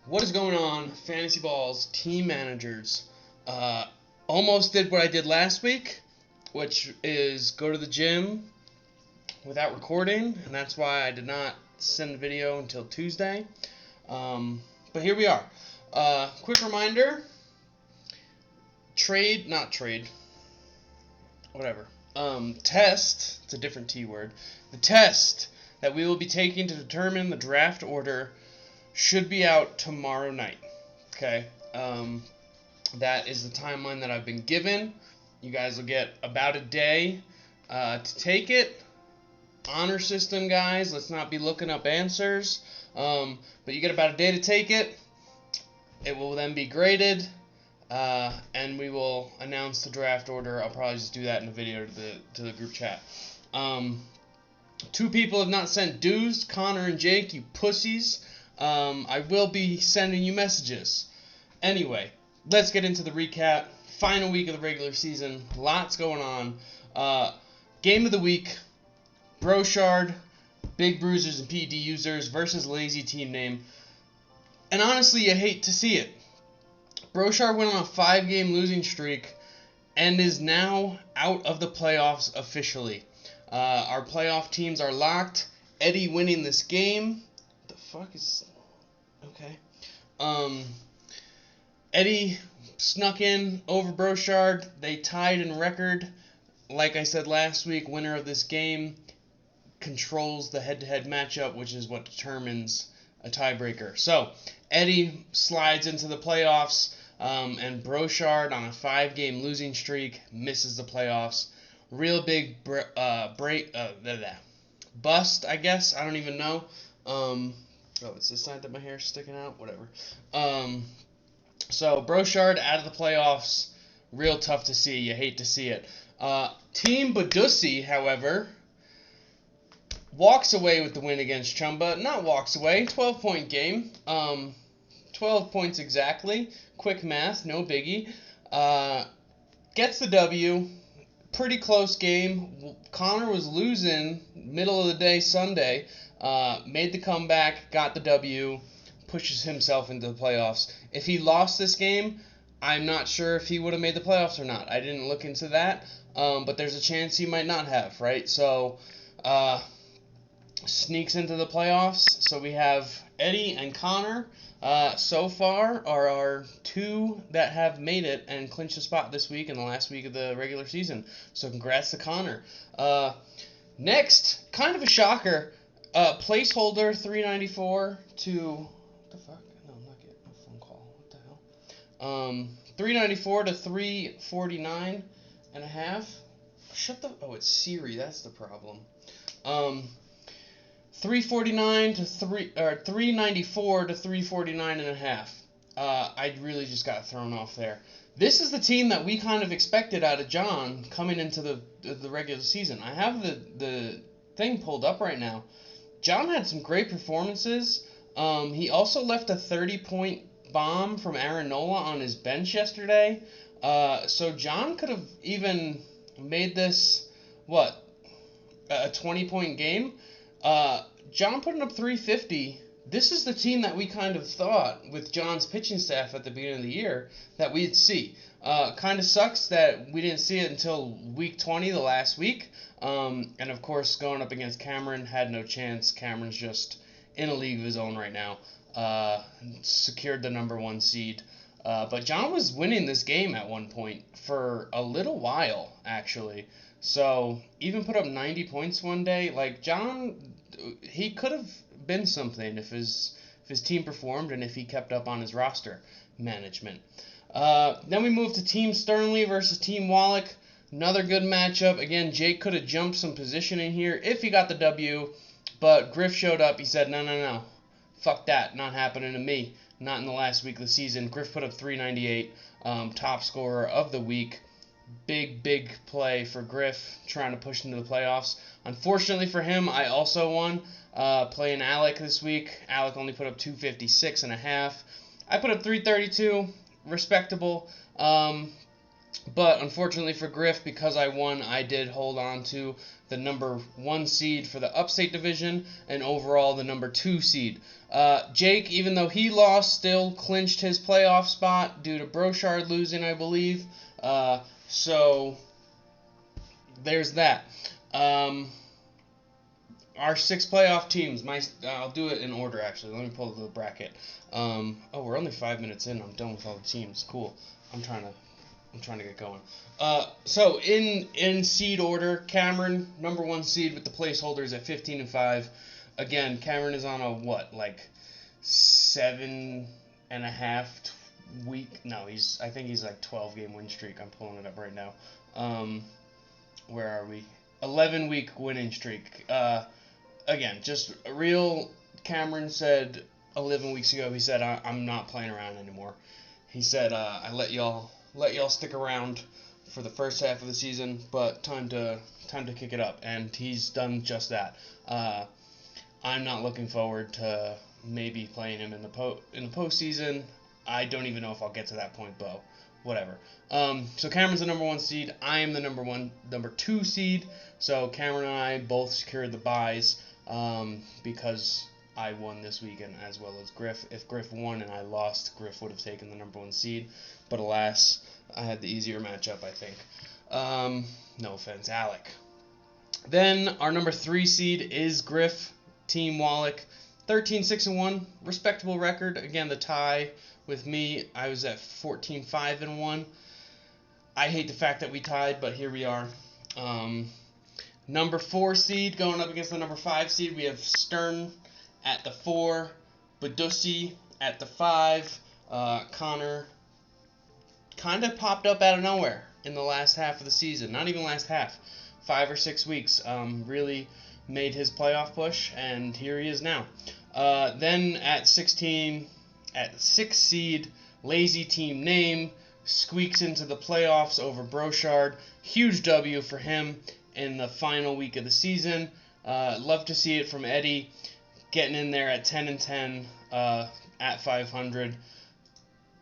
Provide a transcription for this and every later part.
What is going on, Fantasy Balls team managers? Almost did what I did last week, which is go to the gym without recording, and that's why I did not send the video until Tuesday. But here we are. Quick reminder, test, it's a different T word, the test that we will be taking to determine the draft order should be out tomorrow night. Okay, that is the timeline that I've been given. You guys will get about a day to take it. Honor system, guys. Let's not be looking up answers. But you get about a day to take it. It will then be graded, and we will announce the draft order. I'll probably just do that in a video to the group chat. Two people have not sent dues, Connor and Jake, you pussies. I will be sending you messages. Anyway, let's get into the recap. Final week of the regular season. Lots going on. Game of the week. Brochard, Big Bruisers and PED Users versus Lazy Team Name. And honestly, you hate to see it. Brochard went on a 5-game losing streak and is now out of the playoffs officially. Our playoff teams are locked. Eddie winning this game. The fuck is... Okay. Eddie snuck in over Brochard. They tied in record. Like I said last week, winner of this game controls the head-to-head matchup, which is what determines a tiebreaker. So, Eddie slides into the playoffs, and Brochard on a 5-game losing streak misses the playoffs. Real big bust, I guess. I don't even know. It's this side that my hair's sticking out? Whatever. So, Brochard out of the playoffs. Real tough to see. You hate to see it. Team Badussi, however, walks away with the win against Chumba. Not walks away. 12-point game. 12 points exactly. Quick math. No biggie. Gets the W. Pretty close game. Connor was losing middle of the day Sunday. Made the comeback. Got the W. Pushes himself into the playoffs. If he lost this game, I'm not sure if he would have made the playoffs or not. I didn't look into that. But there's a chance he might not have, right? So, sneaks into the playoffs. So we have Eddie and Connor so far are our two that have made it and clinched a spot this week in the last week of the regular season. So congrats to Connor. Next, kind of a shocker, placeholder 394 to... What the fuck? No, I'm not getting a phone call. What the hell? 394 to 349 and a half. Shut the... Oh, it's Siri. That's the problem. 349 to 394 to 349 and a half. I really just got thrown off there. This is the team that we kind of expected out of John coming into the regular season. I have the thing pulled up right now. John had some great performances. He also left a 30-point bomb from Aaron Nola on his bench yesterday. So John could have even made this, a 20-point game. John putting up 350. This is the team that we kind of thought with John's pitching staff at the beginning of the year that we'd see. Kind of sucks that we didn't see it until week 20, the last week. And of course, going up against Cameron, had no chance. Cameron's just in a league of his own right now. Secured the number 1 seed. But John was winning this game at one point for a little while, actually. So, even put up 90 points one day. Like, John, he could have been something if his team performed and if he kept up on his roster management. Then we move to Team Sternley versus Team Wallach. Another good matchup. Again, Jake could have jumped some position in here if he got the W, but Griff showed up. He said, no. Fuck that. Not happening to me. Not in the last week of the season. Griff put up 398. Top scorer of the week. Big play for Griff, trying to push into the playoffs. Unfortunately for him, I also won playing Alec this week. Alec only put up 256 and a half. I put up 332, respectable. But unfortunately for Griff, because I won, I did hold on to the number 1 seed for the Upstate Division and overall the number 2 seed. Jake, even though he lost, still clinched his playoff spot due to Brochard losing, I believe. So there's that. Um, our 6 playoff teams. I'll do it in order actually. Let me pull the bracket. We're only 5 minutes in. I'm done with all the teams. Cool. I'm trying to get going. So in seed order, Cameron number 1 seed with the placeholders at 15-5. Again, Cameron is on a what, like 7.5 week? No, I think he's like 12-game win streak. I'm pulling it up right now. Where are we? 11-week winning streak. Again, just a real. Cameron said 11 weeks ago. He said, I'm not playing around anymore. He said, I let y'all stick around for the first half of the season, but time to kick it up, and he's done just that. I'm not looking forward to maybe playing him in the postseason. I don't even know if I'll get to that point, but whatever. So Cameron's the number 1 seed. I am the number 2 seed. So Cameron and I both secured the buys because I won this weekend as well as Griff. If Griff won and I lost, Griff would have taken the number 1 seed. But alas, I had the easier matchup, I think. No offense, Alec. Then our number 3 seed is Griff, Team Wallach. 13-6-1, respectable record. Again, the tie with me, I was at 14-5-1. I hate the fact that we tied, but here we are. Number 4 seed going up against the number 5 seed. We have Stern at the 4, Badussi at the 5. Connor kind of popped up out of nowhere in the last half of the season. Not even last half, 5 or 6 weeks. Really made his playoff push, and here he is now. Then at 16, at 6 seed, Lazy Team Name squeaks into the playoffs over Brochard. Huge W for him in the final week of the season. Love to see it from Eddie getting in there at 10-10 at 500.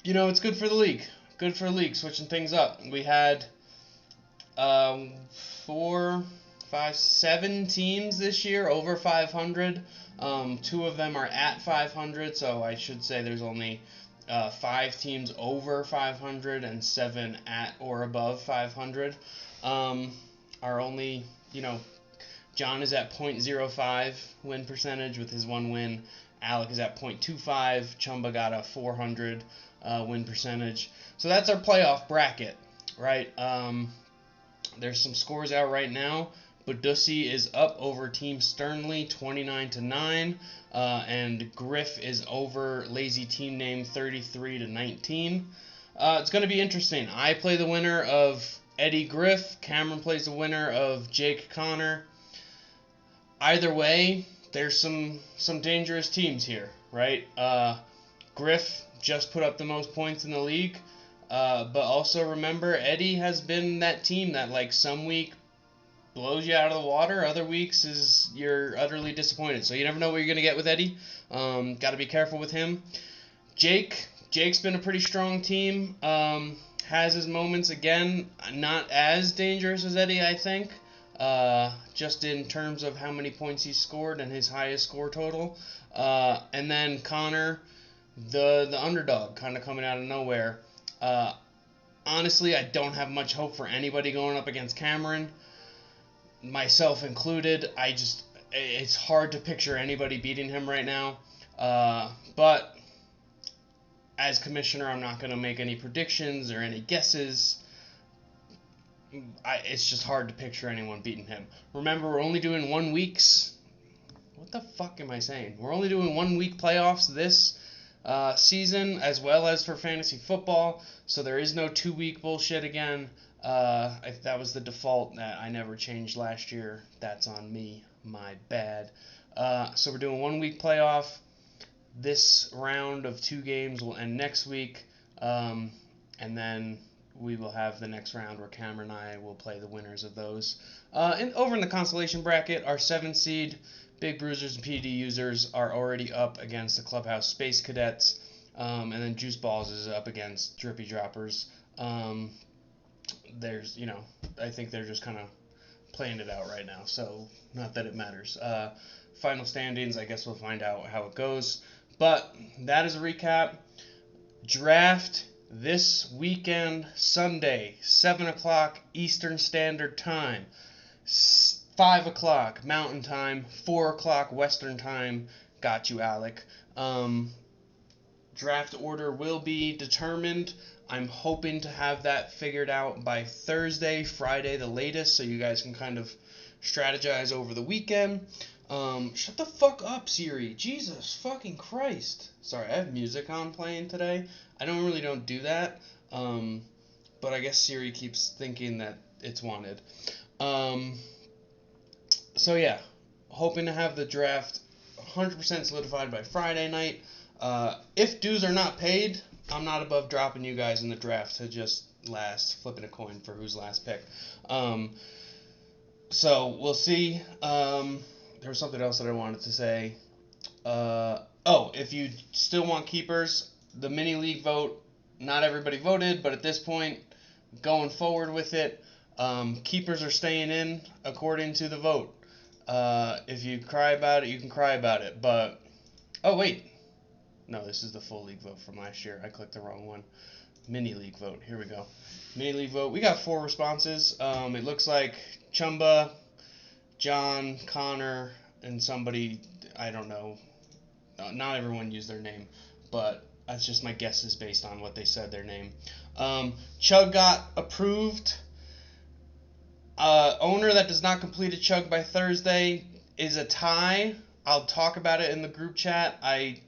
It's good for the league. Good for the league, switching things up. We had 7 teams this year over 500. 2 of them are at 500, so I should say there's only 5 teams over 500 and 7 at or above 500. Our only, John is at .05 win percentage with his 1 win. Alec is at .25. Chumba got a 400 win percentage. So that's our playoff bracket, right? There's some scores out right now. Badussi is up over Team Sternly 29-9, and Griff is over Lazy Team Name 33-19. It's going to be interesting. I play the winner of Eddie Griff. Cameron plays the winner of Jake Connor. Either way, there's some dangerous teams here, right? Griff just put up the most points in the league, but also remember, Eddie has been that team that, like, some week blows you out of the water, other weeks you're utterly disappointed. So you never know what you're going to get with Eddie. Got to be careful with him. Jake's been a pretty strong team. Has his moments again, not as dangerous as Eddie, I think. Just in terms of how many points he's scored and his highest score total. And then Connor, the underdog, kind of coming out of nowhere. Honestly, I don't have much hope for anybody going up against Cameron, myself included. It's hard to picture anybody beating him right now. But as commissioner, I'm not going to make any predictions or any guesses. It's just hard to picture anyone beating him. Remember, we're only doing 1 week's. What the fuck am I saying? We're only doing 1 week playoffs this season, as well as for fantasy football. So there is no 2-week bullshit again. If that was the default that I never changed last year, that's on me. My bad. So we're doing 1 week playoff. This round of 2 games will end next week, and then we will have the next round where Cameron and I will play the winners of those. Over in the consolation bracket, our 7 seed Big Bruisers and PD users are already up against the Clubhouse Space Cadets, and then Juice Balls is up against Drippy Droppers. there's, I think they're just kind of playing it out right now. So not that it matters. Final standings, I guess we'll find out how it goes. But that is a recap. Draft this weekend, Sunday, 7 o'clock Eastern Standard Time, 5 o'clock Mountain Time, 4 o'clock Western Time. Got you, Alec. Draft order will be determined. I'm hoping to have that figured out by Thursday, Friday the latest, so you guys can kind of strategize over the weekend. Shut the fuck up, Siri. Jesus fucking Christ. Sorry, I have music on playing today. I don't do that. But I guess Siri keeps thinking that it's wanted. So yeah, hoping to have the draft 100% solidified by Friday night. If dues are not paid, I'm not above dropping you guys in the draft to just flipping a coin for who's last pick. So we'll see. There was something else that I wanted to say. If you still want keepers, the mini league vote, not everybody voted, but at this point, going forward with it, keepers are staying in according to the vote. If you cry about it, you can cry about it. But, oh wait, no, this is the full league vote from last year. I clicked the wrong one. Mini league vote. Here we go. Mini league vote. We got 4 responses. It looks like Chumba, John, Connor, and somebody, I don't know. Not everyone used their name, but that's just my guesses based on what they said their name. Chug got approved. Owner that does not complete a chug by Thursday is a tie. I'll talk about it in the group chat. I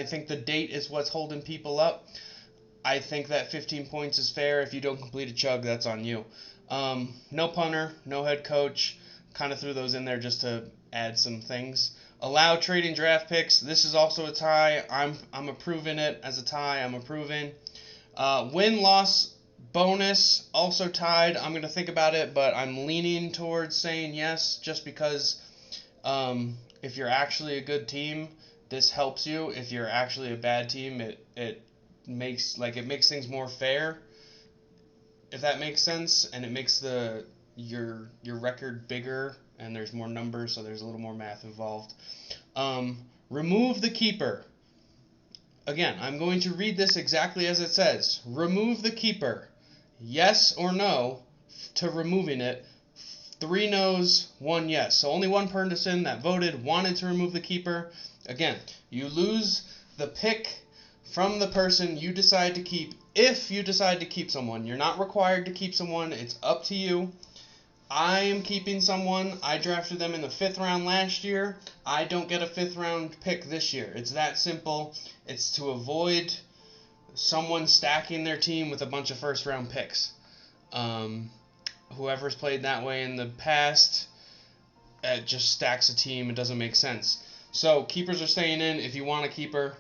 think the date is what's holding people up. I think that 15 points is fair. If you don't complete a chug, that's on you. No punter, no head coach. Kind of threw those in there just to add some things. Allow trading draft picks. This is also a tie. I'm approving it as a tie. I'm approving. Win-loss bonus, also tied. I'm going to think about it, but I'm leaning towards saying yes just because if you're actually a good team, this helps you. If you're actually a bad team, it makes things more fair, if that makes sense, and it makes your record bigger, and there's more numbers, so there's a little more math involved. Remove the keeper. Again, I'm going to read this exactly as it says. Remove the keeper. Yes or no to removing it. 3 no's, 1 yes. So only one person that voted wanted to remove the keeper. Again, you lose the pick from the person you decide to keep if you decide to keep someone. You're not required to keep someone. It's up to you. I am keeping someone. I drafted them in the 5th round last year. I don't get a 5th round pick this year. It's that simple. It's to avoid someone stacking their team with a bunch of 1st round picks. Whoever's played that way in the past, it just stacks a team. It doesn't make sense. So keepers are staying in. If you want a keeper,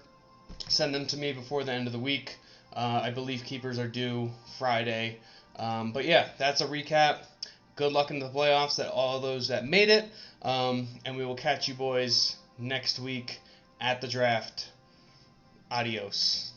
send them to me before the end of the week. I believe keepers are due Friday. But yeah, that's a recap. Good luck in the playoffs to all those that made it. And we will catch you boys next week at the draft. Adios.